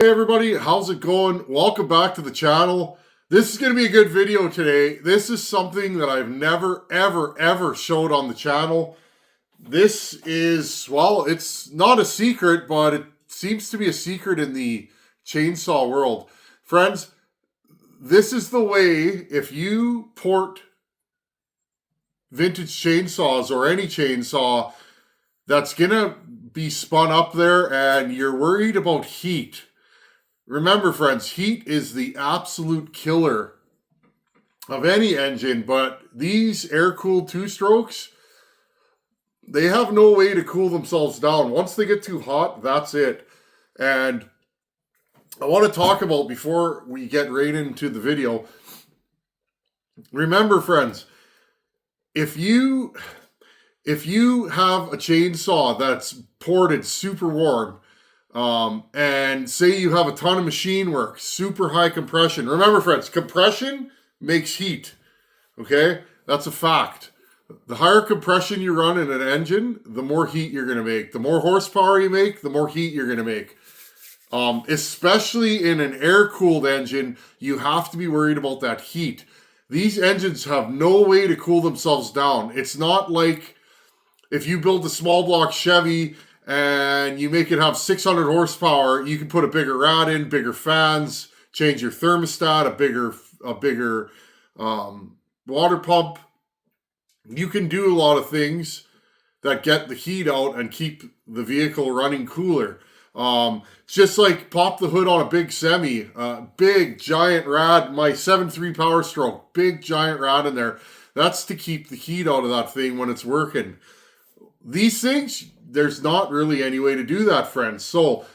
Hey everybody, how's it going? Welcome back to the channel. This is going to be a good video today. This is something that I've never, ever showed on the channel. This is, well, it's not a secret, but it seems to be a secret in the chainsaw world. Friends, this is the way, if you port vintage chainsaws or any chainsaw that's going to be spun up there and you're worried about heat. Remember, friends, heat is the absolute killer of any engine, but these air-cooled two-strokes, they have no way to cool themselves down. Once they get too hot, that's it. And I want to talk about, before we get right into the video, remember, friends, if you have a chainsaw that's ported super warm, and say you have a ton of machine work, super high compression. Remember, friends, compression makes heat. Okay? That's a fact. The higher compression you run in an engine, the more heat you're going to make. The more horsepower you make, the more heat you're going to make. Especially in an air-cooled engine, you have to be worried about that heat. These engines have no way to cool themselves down. It's not like if you build a small block Chevy and you make it have 600 horsepower, you can put a bigger rad in, bigger fans, change your thermostat, a bigger water pump. You can do a lot of things that get the heat out and keep the vehicle running cooler. It's just like pop the hood on a big semi, big giant rad, my 7.3 Power Stroke, big giant rad in there. That's to keep the heat out of that thing when it's working. These things, there's not really any way to do that, friends. So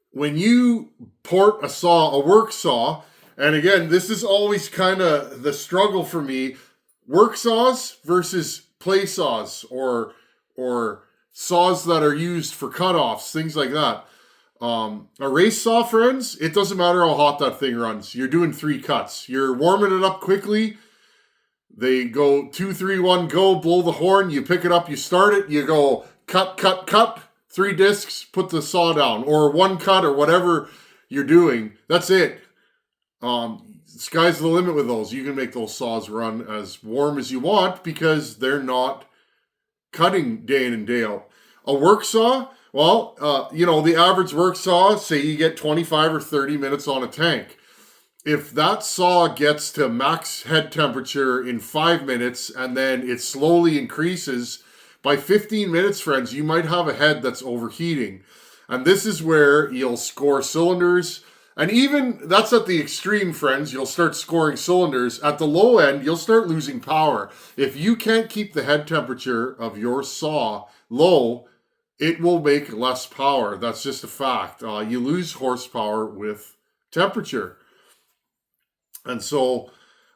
when you port a saw, a work saw, and again, this is always kind of the struggle for me, work saws versus play saws or saws that are used for cutoffs, things like that. A race saw, friends, it doesn't matter how hot that thing runs. You're doing 3 cuts. You're warming it up quickly. They go 2, 3, 1, go, blow the horn, you pick it up, you start it, you go cut, 3 discs, put the saw down, or 1 cut, or whatever you're doing. That's it. Sky's the limit with those. You can make those saws run as warm as you want because they're not cutting day in and day out. A work saw, well, the average work saw, say you get 25 or 30 minutes on a tank. If that saw gets to max head temperature in 5 minutes and then it slowly increases, by 15 minutes, friends, you might have a head that's overheating. And this is where you'll score cylinders. And even, that's at the extreme, friends, you'll start scoring cylinders. At the low end, you'll start losing power. If you can't keep the head temperature of your saw low, it will make less power. That's just a fact. You lose horsepower with temperature. And so,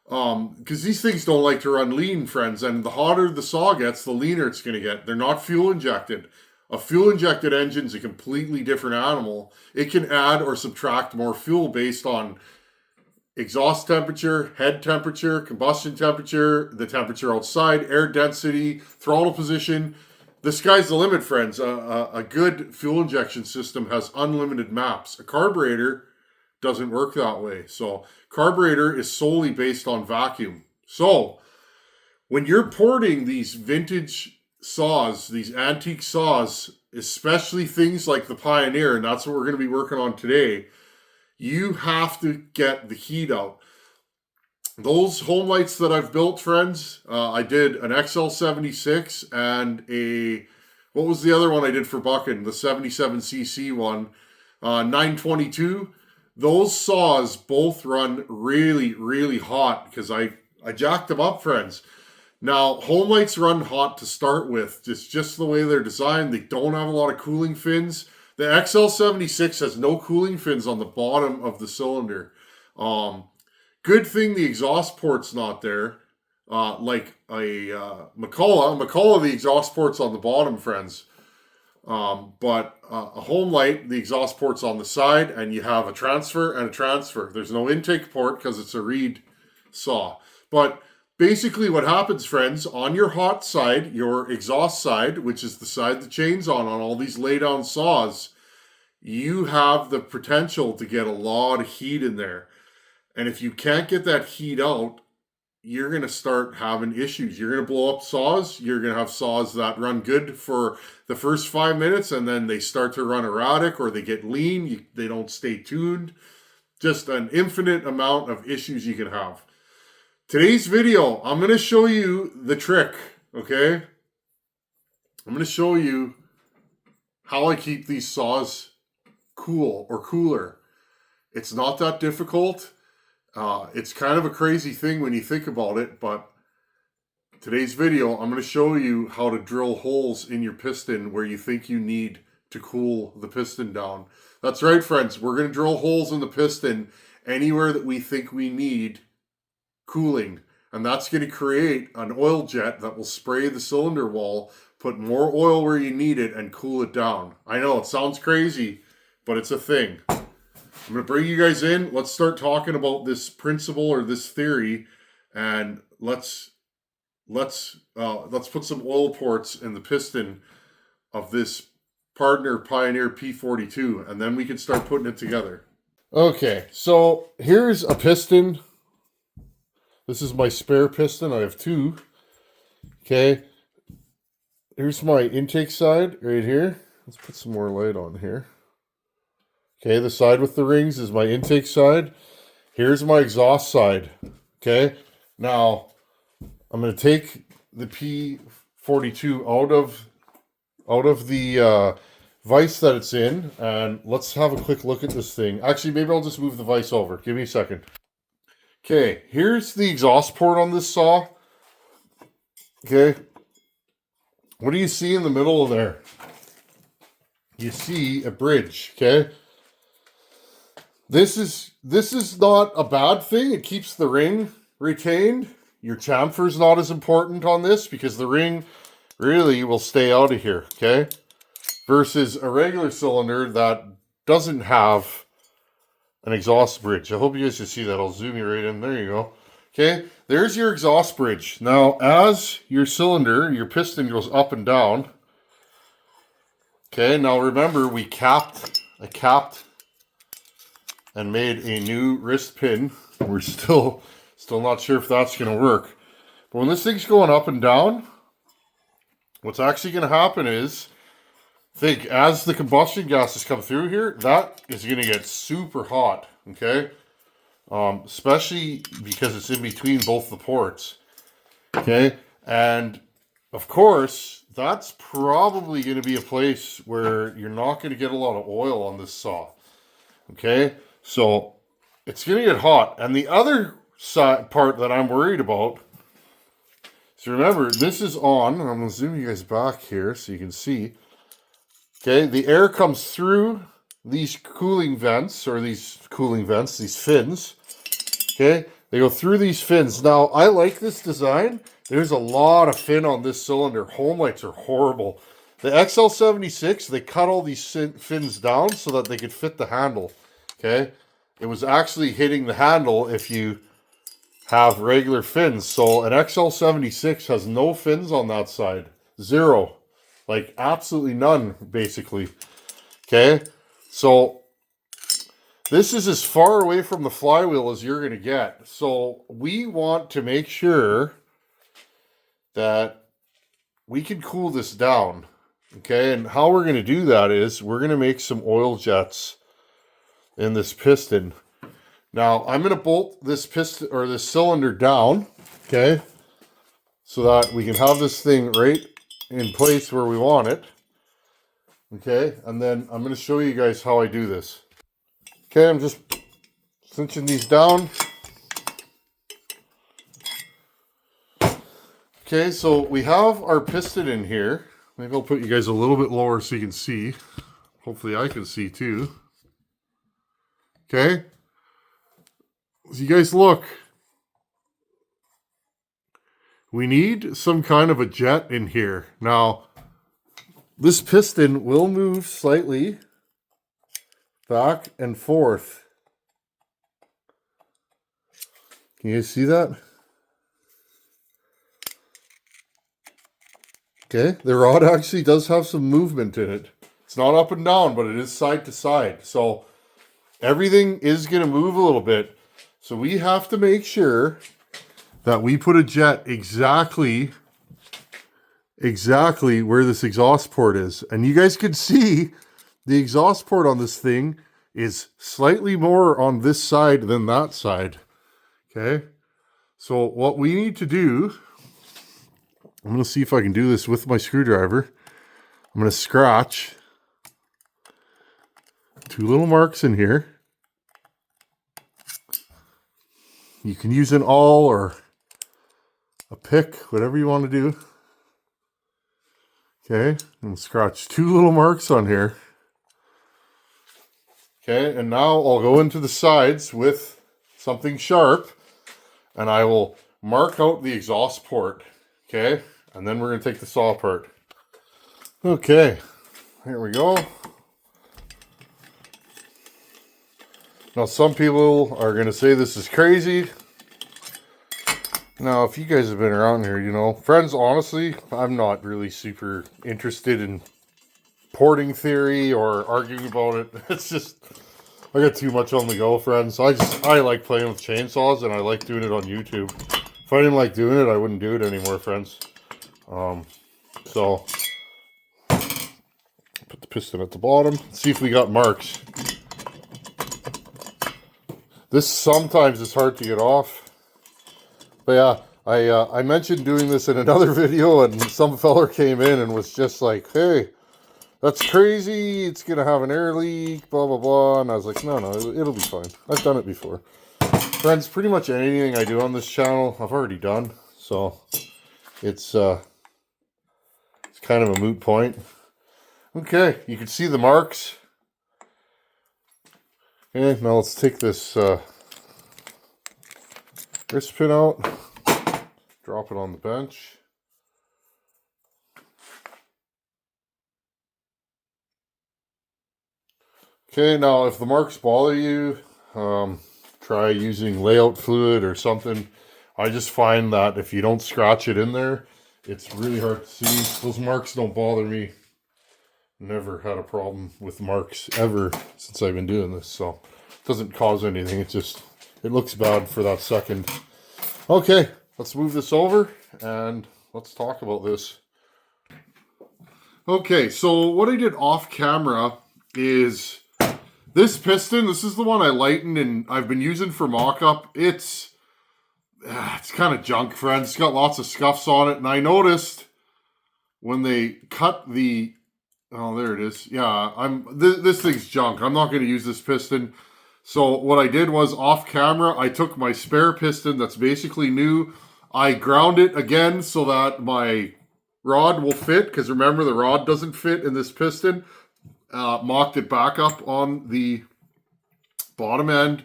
because these things don't like to run lean, friends, and the hotter the saw gets, the leaner it's going to get. They're not fuel injected. A fuel injected engine is a completely different animal. It can add or subtract more fuel based on exhaust temperature, head temperature, combustion temperature, the temperature outside, air density, throttle position. The sky's the limit, friends. A good fuel injection system has unlimited maps. A carburetor doesn't work that way. So carburetor is solely based on vacuum. So when you're porting these vintage saws, these antique saws, especially things like the Pioneer, and that's what we're going to be working on today, you have to get the heat out. Those home lights that I've built, friends, I did an XL76 and what was the other one I did for Bucking? The 77cc one, 922. Those saws both run really, really hot because I jacked them up, friends. Now, home lights run hot to start with. It's just the way they're designed. They don't have a lot of cooling fins. The XL76 has no cooling fins on the bottom of the cylinder. Good thing the exhaust port's not there. Like a McCulloch, the exhaust port's on the bottom, friends. But a home light, the exhaust port's on the side, and you have a transfer and a transfer. There's no intake port because it's a reed saw. But basically what happens, friends, on your hot side, your exhaust side, which is the side the chain's on all these lay-down saws, you have the potential to get a lot of heat in there. And if you can't get that heat out, you're going to start having issues. You're going to blow up saws. You're going to have saws that run good for the first 5 minutes, and then they start to run erratic or they get lean. They don't stay tuned. Just an infinite amount of issues you can have. Today's video, I'm going to show you the trick, okay? I'm going to show you how I keep these saws cool or cooler. It's not that difficult. It's kind of a crazy thing when you think about it, but today's video, I'm going to show you how to drill holes in your piston where you think you need to cool the piston down. That's right, friends. We're going to drill holes in the piston anywhere that we think we need cooling. And that's going to create an oil jet that will spray the cylinder wall, put more oil where you need it, and cool it down. I know, it sounds crazy, but it's a thing. I'm going to bring you guys in. Let's start talking about this principle or this theory, and let's put some oil ports in the piston of this Partner Pioneer P42, and then we can start putting it together. Okay, so here's a piston. This is my spare piston. I have two. Okay, here's my intake side right here. Let's put some more light on here. Okay, the side with the rings is my intake side. Here's my exhaust side. Okay, now I'm going to take the P42 out of the vise that it's in, and let's have a quick look at this thing. Actually, maybe I'll just move the vise over. Give me a second. Okay, here's the exhaust port on this saw. Okay, what do you see in the middle of there? You see a bridge. Okay. This is not a bad thing. It keeps the ring retained. Your chamfer is not as important on this because the ring really will stay out of here, okay? Versus a regular cylinder that doesn't have an exhaust bridge. I hope you guys can see that. I'll zoom you right in. There you go. Okay, there's your exhaust bridge. Now, as your cylinder, your piston goes up and down. Okay, now remember I capped and made a new wrist pin. We're still not sure if that's going to work. But when this thing's going up and down, what's actually going to happen is, as the combustion gases come through here, that is going to get super hot, okay? Especially because it's in between both the ports, okay? And, of course, that's probably going to be a place where you're not going to get a lot of oil on this saw, okay? So it's going to get hot. And the other part that I'm worried about, so remember, this is on. I'm going to zoom you guys back here so you can see. Okay, the air comes through these cooling vents, these fins. Okay, they go through these fins. Now, I like this design. There's a lot of fin on this cylinder. Home lights are horrible. The XL76, they cut all these fins down so that they could fit the handle. Okay, it was actually hitting the handle if you have regular fins. So an XL76 has no fins on that side. Zero. Like absolutely none, basically. Okay, so this is as far away from the flywheel as you're going to get. So we want to make sure that we can cool this down. Okay, and how we're going to do that is we're going to make some oil jets in this piston. Now, I'm going to bolt this piston or this cylinder down, okay, so that we can have this thing right in place where we want it. Okay, and then I'm going to show you guys how I do this. Okay, I'm just cinching these down. Okay, so we have our piston in here. Maybe I'll put you guys a little bit lower so you can see. Hopefully I can see too. Okay. As you guys look, we need some kind of a jet in here. Now, this piston will move slightly back and forth. Can you see that? Okay, the rod actually does have some movement in it. It's not up and down, but it is side to side. So everything is going to move a little bit. So we have to make sure that we put a jet exactly where this exhaust port is. And you guys can see the exhaust port on this thing is slightly more on this side than that side. Okay. So what we need to do, I'm going to see if I can do this with my screwdriver. I'm going to scratch 2 little marks in here. You can use an awl or a pick, whatever you want to do. Okay, and scratch 2 little marks on here. Okay, and now I'll go into the sides with something sharp, and I will mark out the exhaust port. Okay, and then we're going to take the saw apart. Okay, here we go. Now, some people are going to say this is crazy. Now, if you guys have been around here, you know, friends, honestly, I'm not really super interested in porting theory or arguing about it. It's just, I got too much on the go, friends. I like playing with chainsaws, and I like doing it on YouTube. If I didn't like doing it, I wouldn't do it anymore, friends. So, put the piston at the bottom. See if we got marks. This sometimes is hard to get off. But yeah, I mentioned doing this in another video, and some feller came in and was just like, hey, that's crazy, it's going to have an air leak, blah, blah, blah. And I was like, no, it'll be fine. I've done it before. Friends, pretty much anything I do on this channel, I've already done. So, it's kind of a moot point. Okay, you can see the marks. Okay, now let's take this wrist pin out, drop it on the bench. Okay, now if the marks bother you, try using layout fluid or something. I just find that if you don't scratch it in there, it's really hard to see. Those marks don't bother me. Never had a problem with marks ever since I've been doing this, so it doesn't cause anything. It just, it looks bad for that second. Okay, let's move this over and let's talk about this. Okay, so what I did off camera is this piston. This is the one I lightened and I've been using for mock-up. It's kind of junk, friends. It's got lots of scuffs on it, and I noticed when they cut the, oh, there it is. Yeah, this thing's junk. I'm not going to use this piston. So what I did was, off camera, I took my spare piston that's basically new. I ground it again so that my rod will fit, because remember, the rod doesn't fit in this piston. Mocked it back up on the bottom end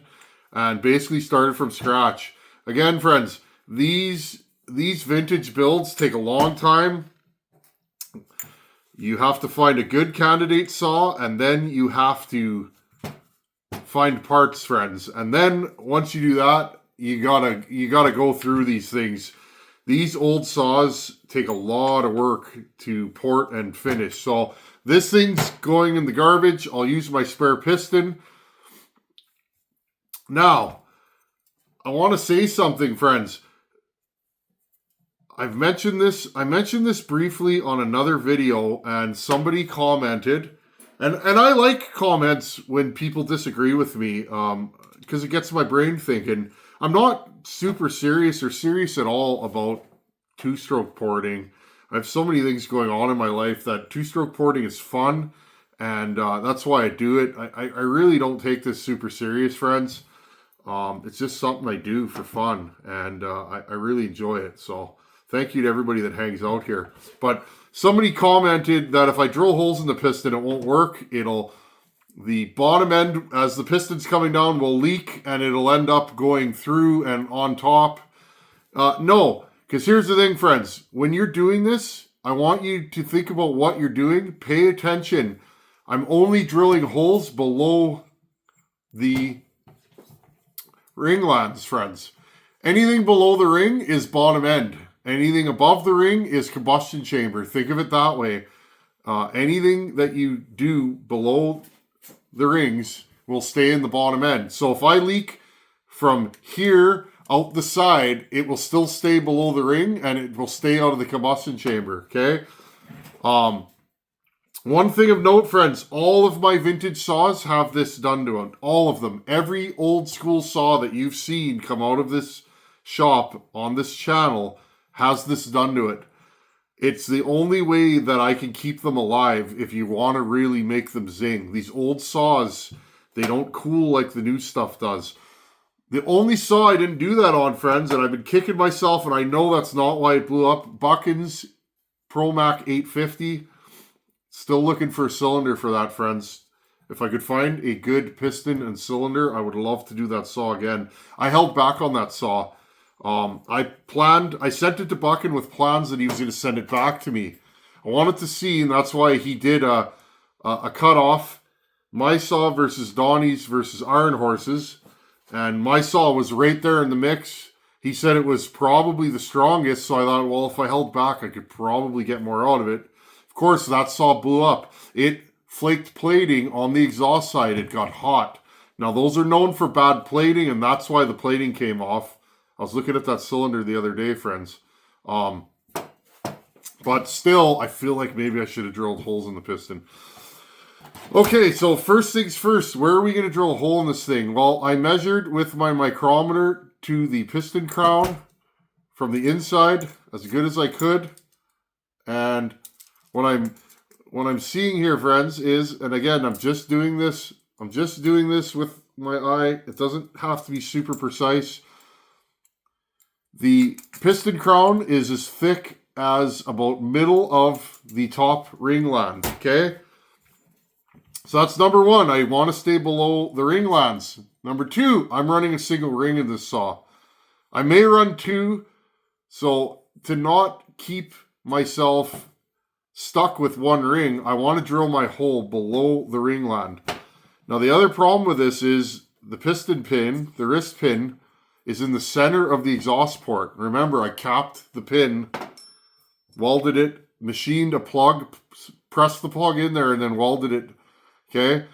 and basically started from scratch. Again, friends, these vintage builds take a long time. You have to find a good candidate saw, and then you have to find parts, friends. And then once you do that, you gotta go through these things. These old saws take a lot of work to port and finish. So this thing's going in the garbage. I'll use my spare piston. Now, I want to say something, friends. I mentioned this briefly on another video, and somebody commented, and I like comments when people disagree with me, because it gets my brain thinking. I'm not super serious or serious at all about two-stroke porting. I have so many things going on in my life that two-stroke porting is fun, and that's why I do it. I really don't take this super serious, friends. It's just something I do for fun, and I really enjoy it. So thank you to everybody that hangs out here. But somebody commented that if I drill holes in the piston, it won't work. The bottom end, as the piston's coming down, will leak, and it'll end up going through and on top. No, because here's the thing, friends. When you're doing this, I want you to think about what you're doing. Pay attention. I'm only drilling holes below the ring lands, friends. Anything below the ring is bottom end. Anything above the ring is combustion chamber. Think of it that way. anything that you do below the rings will stay in the bottom end. So if I leak from here out the side, it will still stay below the ring and it will stay out of the combustion chamber, okay? One thing of note, friends, all of my vintage saws have this done to them. All of them. Every old school saw that you've seen come out of this shop on this channel has this done to it. It's the only way that I can keep them alive if you want to really make them zing. These old saws, they don't cool like the new stuff does. The only saw I didn't do that on, friends, and I've been kicking myself, and I know that's not why it blew up, Buchan's ProMac 850. Still looking for a cylinder for that, friends. If I could find a good piston and cylinder, I would love to do that saw again. I held back on that saw. I sent it to Buchan with plans that he was going to send it back to me. I wanted to see, and that's why he did a cutoff. My saw versus Donnie's versus Iron Horses. And my saw was right there in the mix. He said it was probably the strongest, so I thought, well, if I held back, I could probably get more out of it. Of course, that saw blew up. It flaked plating on the exhaust side. It got hot. Now, those are known for bad plating, and that's why the plating came off. I was looking at that cylinder the other day, friends. But still, I feel like maybe I should have drilled holes in the piston. Okay, so first things first, where are we going to drill a hole in this thing? Well, I measured with my micrometer to the piston crown from the inside as good as I could. And what I'm seeing here, friends, is, and again, I'm just doing this with my eye. It doesn't have to be super precise. The piston crown is as thick as about middle of the top ringland, okay? So that's number one. I want to stay below the ringlands. Number two, I'm running a single ring in this saw. I may run two, so to not keep myself stuck with one ring, I want to drill my hole below the ringland. Now the other problem with this is the piston pin, the wrist pin, is in the center of the exhaust port. Remember, I capped the pin, welded it, machined a plug, pressed the plug in there, and then welded it. Okay?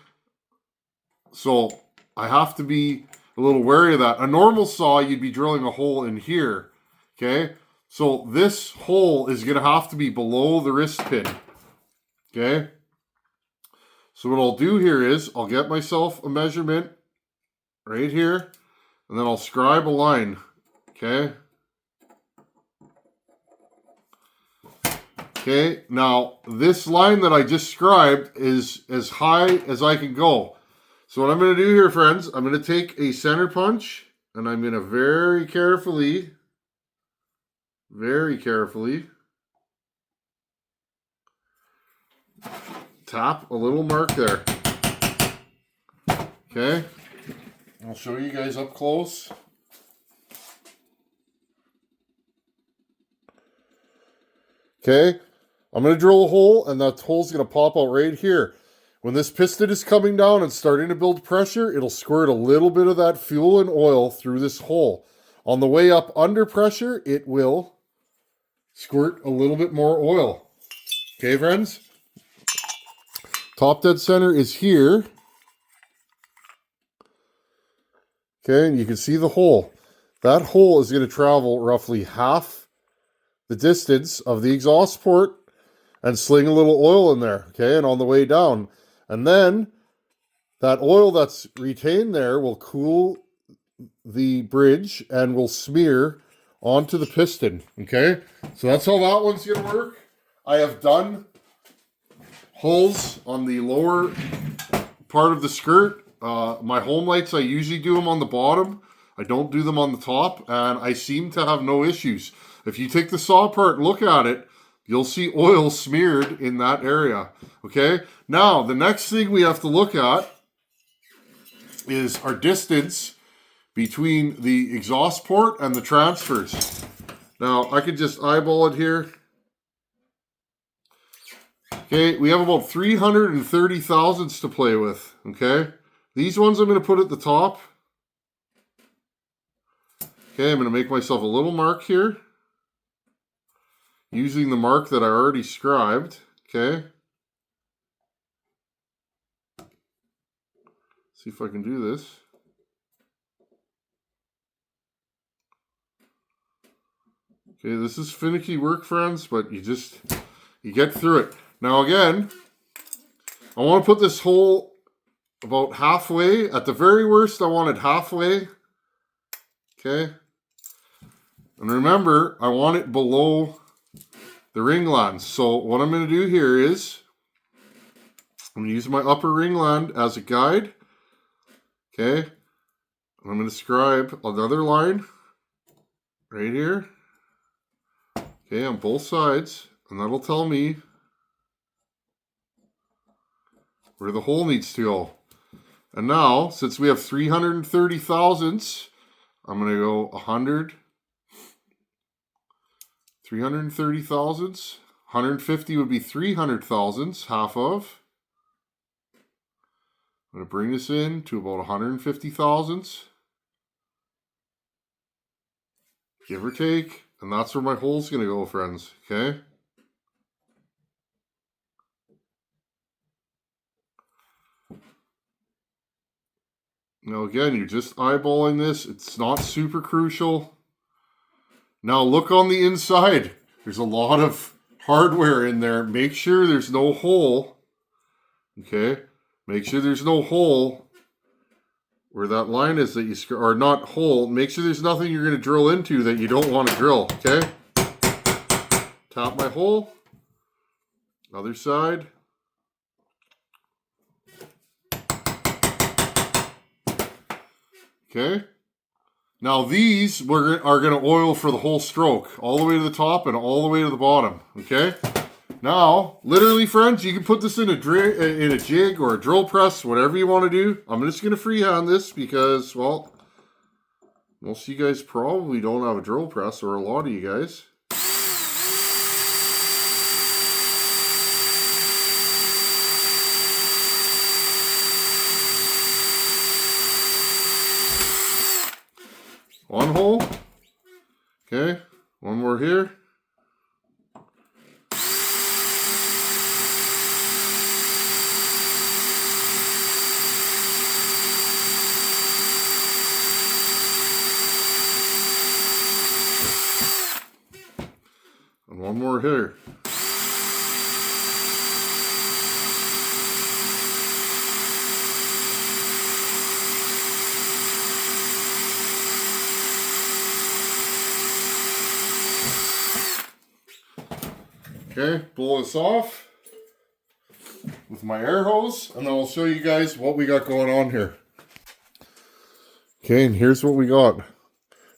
So I have to be a little wary of that. A normal saw, you'd be drilling a hole in here. Okay? So this hole is going to have to be below the wrist pin. Okay? So what I'll do here is I'll get myself a measurement right here, and then I'll scribe a line. Okay? Okay, now this line that I just scribed is as high as I can go. So what I'm going to do here, friends, I'm going to take a center punch, and I'm going to very carefully tap a little mark there. Okay, I'll show you guys up close. Okay, I'm going to drill a hole, and that hole's going to pop out right here. When this piston is coming down and starting to build pressure, it'll squirt a little bit of that fuel and oil through this hole. On the way up under pressure, it will squirt a little bit more oil. Okay, friends? Top dead center is here. Okay, and you can see the hole. That hole is going to travel roughly half the distance of the exhaust port and sling a little oil in there, okay, and on the way down. And then that oil that's retained there will cool the bridge and will smear onto the piston, okay? So that's how that one's going to work. I have done holes on the lower part of the skirt. My home lights, I usually do them on the bottom. I don't do them on the top, and I seem to have no issues. If you take the saw apart and look at it, you'll see oil smeared in that area, okay? Now, the next thing we have to look at is our distance between the exhaust port and the transfers. Now, I could just eyeball it here. Okay, we have about 330 thousandths to play with, okay? These ones I'm going to put at the top. Okay, I'm going to make myself a little mark here, using the mark that I already scribed, okay? See if I can do this. Okay, this is finicky work, friends, but you get through it. Now again, I want to put this hole about halfway. At the very worst, I want it halfway. Okay. And remember, I want it below the ring lands. So what I'm going to do here is, I'm going to use my upper ring land as a guide. Okay. And I'm going to scribe another line right here. Okay, on both sides. And that'll tell me where the hole needs to go. And now, since we have 330 thousandths, I'm going to go 100, 330 thousandths, 150 would be 300 thousandths, half of. I'm going to bring this in to about 150 thousandths, give or take, and that's where my hole's going to go, friends, okay? Now again, you're just eyeballing this. It's not super crucial. Now look on the inside. There's a lot of hardware in there. Make sure there's no hole. Okay? Make sure there's no hole where that line is that you, or not hole. Make sure there's nothing you're going to drill into that you don't want to drill. Okay? Tap my hole. Other side. Okay? Now these are going to oil for the whole stroke, all the way to the top and all the way to the bottom, okay? Now, literally, friends, you can put this in a jig or a drill press, whatever you want to do. I'm just going to freehand this because, well, most of you guys probably don't have a drill press, or a lot of you guys. One hole. Okay, one more here. And one more here. Okay, blow this off with my air hose, and then I'll show you guys what we got going on here. Okay, and here's what we got.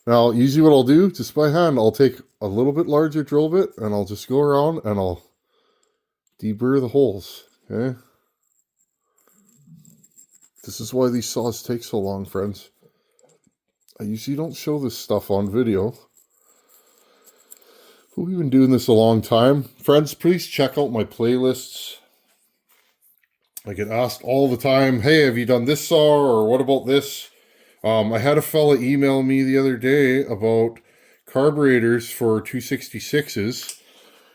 Now, usually what I'll do, just by hand, I'll take a little bit larger drill bit, and I'll just go around and I'll deburr the holes, okay? This is why these saws take so long, friends. I usually don't show this stuff on video. We've been doing this a long time. Friends, please check out my playlists. I get asked all the time, hey, have you done this saw, or what about this? I had a fella email me the other day about carburetors for 266s.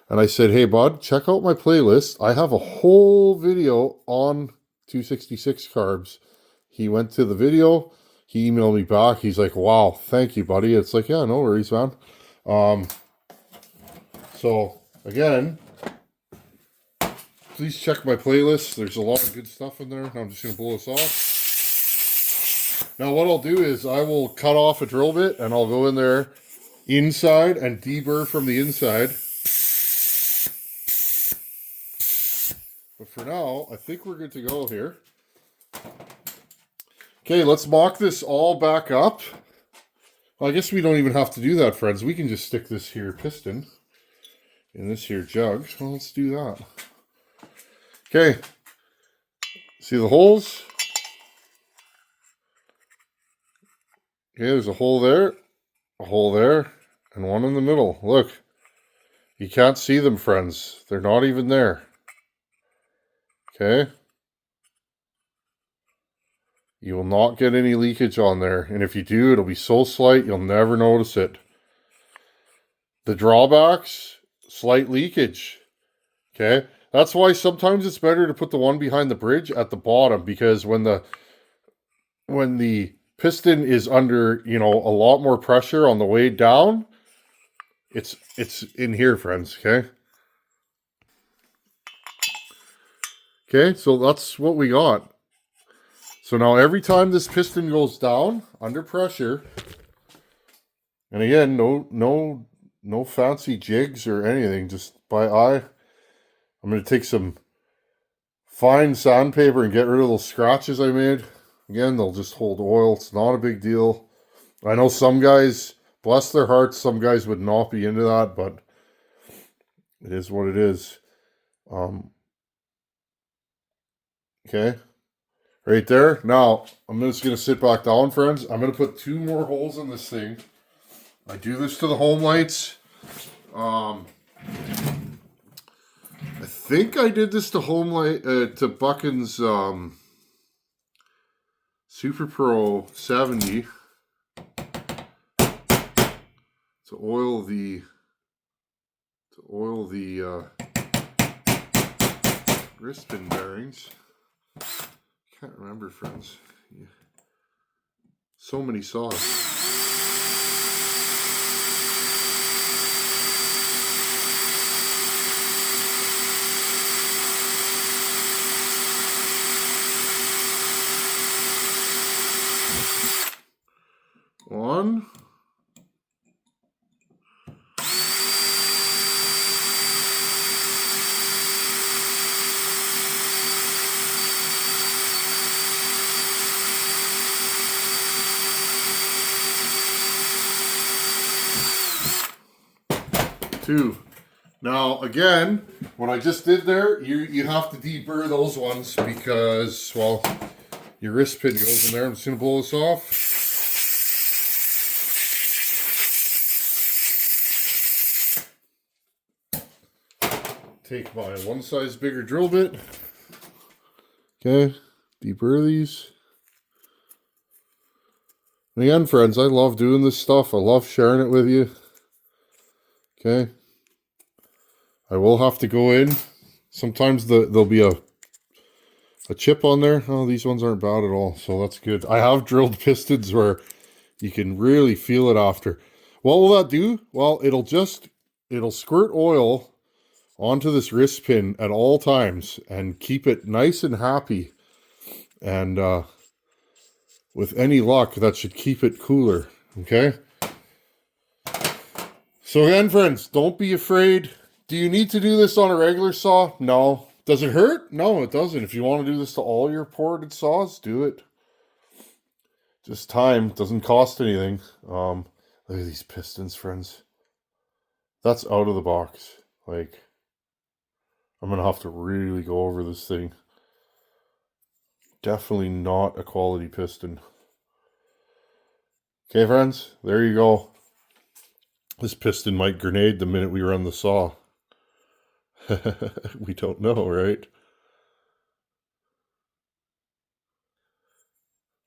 And I said, hey, bud, check out my playlist. I have a whole video on 266 carbs. He went to the video. He emailed me back. He's like, wow, thank you, buddy. It's like, yeah, no worries, man. So, again, please check my playlist. There's a lot of good stuff in there. I'm just going to blow this off. Now, what I'll do is I will cut off a drill bit, and I'll go in there inside and deburr from the inside. But for now, I think we're good to go here. Okay, let's mock this all back up. Well, I guess we don't even have to do that, friends. We can just stick this here piston in this here jug. Well, let's do that. Okay. See the holes? Okay, there's a hole there, and one in the middle. Look. You can't see them, friends. They're not even there. Okay. You will not get any leakage on there. And if you do, it'll be so slight, you'll never notice it. The drawbacks, slight leakage. Okay. That's why sometimes it's better to put the one behind the bridge at the bottom, because when the when the piston is under, you know, a lot more pressure on the way down, it's in here, friends, okay? Okay, so that's what we got. So now every time this piston goes down under pressure, and again, no fancy jigs or anything, just by eye. I'm going to take some fine sandpaper and get rid of those scratches I made. Again, they'll just hold oil. It's not a big deal. I know some guys, bless their hearts, some guys would not be into that, but it is what it is. Okay. Right there. Now, I'm just going to sit back down, friends. I'm going to put 2 more holes in this thing. I do this to the home lights. I think I did this to home light, to Buchan's Super Pro 70 to oil the wrist pin bearings. Can't remember, friends. Yeah. So many saws. One. Two. Now again, what I just did there, you have to deburr those ones because, well, your wrist pin goes in there. I'm just gonna blow this off. Take my 1 size bigger drill bit. Okay, deburr these. And again, friends, I love doing this stuff. I love sharing it with you. Okay. I will have to go in. Sometimes there'll be a chip on there. Oh, these ones aren't bad at all, so that's good. I have drilled pistons where you can really feel it after. What will that do? Well, it'll squirt oil onto this wrist pin at all times and keep it nice and happy. And with any luck, that should keep it cooler. Okay? So again, friends, don't be afraid. Do you need to do this on a regular saw? No. Does it hurt? No, it doesn't. If you want to do this to all your ported saws, do it. Just time. Doesn't cost anything. Look at these pistons, friends. That's out of the box. Like, I'm going to have to really go over this thing. Definitely not a quality piston. Okay, friends, there you go. This piston might grenade the minute we run the saw. We don't know, right?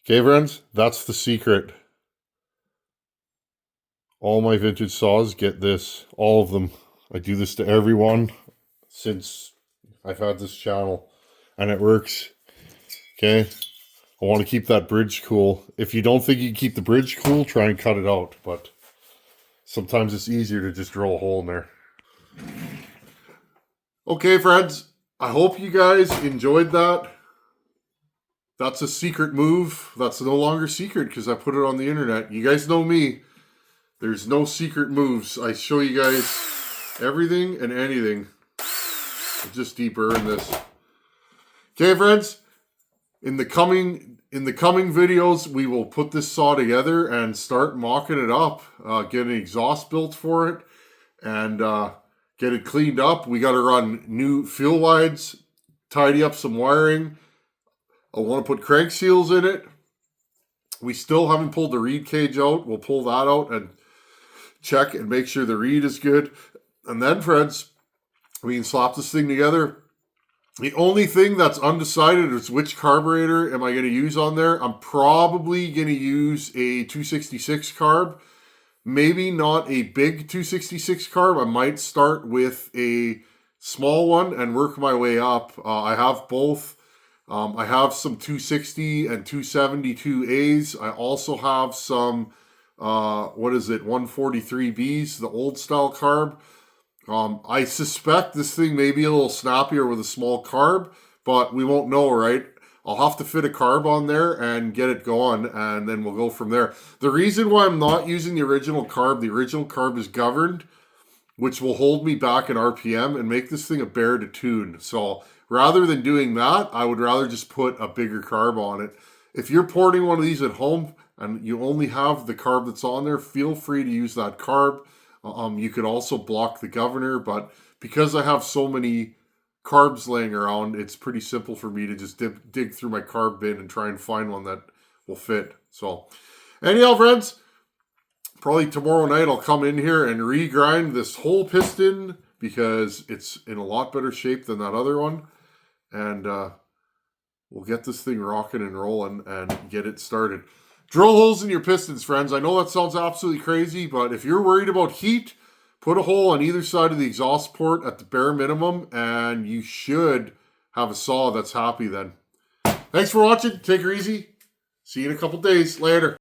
Okay, friends, that's the secret. All my vintage saws get this. All of them. I do this to everyone since I've had this channel. And it works. Okay? I want to keep that bridge cool. If you don't think you can keep the bridge cool, try and cut it out. But sometimes it's easier to just drill a hole in there. Okay, friends. I hope you guys enjoyed that. That's a secret move. That's no longer secret because I put it on the internet. You guys know me. There's no secret moves. I show you guys everything and anything. I'll just deburr in this. Okay, friends. In the coming videos, we will put this saw together and start mocking it up. Get an exhaust built for it and get it cleaned up. We got to run new fuel lines, tidy up some wiring. I want to put crank seals in it. We still haven't pulled the reed cage out. We'll pull that out and check and make sure the reed is good. And then, friends, we can slap this thing together. The only thing that's undecided is which carburetor am I going to use on there. I'm probably going to use a 266 carb. Maybe not a big 266 carb. I might start with a small one and work my way up. I have both I have some 260 and 272As. I also have some, 143Bs, the old style carb. I suspect this thing may be a little snappier with a small carb, but we won't know, right? I'll have to fit a carb on there and get it going, and then we'll go from there. The reason why I'm not using the original carb is governed, which will hold me back in RPM and make this thing a bear to tune. So rather than doing that, I would rather just put a bigger carb on it. If you're porting one of these at home and you only have the carb that's on there, feel free to use that carb. You could also block the governor, but because I have so many carbs laying around, it's pretty simple for me to just dig through my carb bin and try and find one that will fit. So anyhow, friends, probably tomorrow night I'll come in here and regrind this whole piston because it's in a lot better shape than that other one. And we'll get this thing rocking and rolling and get it started. Drill holes in your pistons, friends. I know that sounds absolutely crazy, but if you're worried about heat, put a hole on either side of the exhaust port at the bare minimum, and you should have a saw that's happy then. Thanks for watching. Take her easy. See you in a couple days. Later.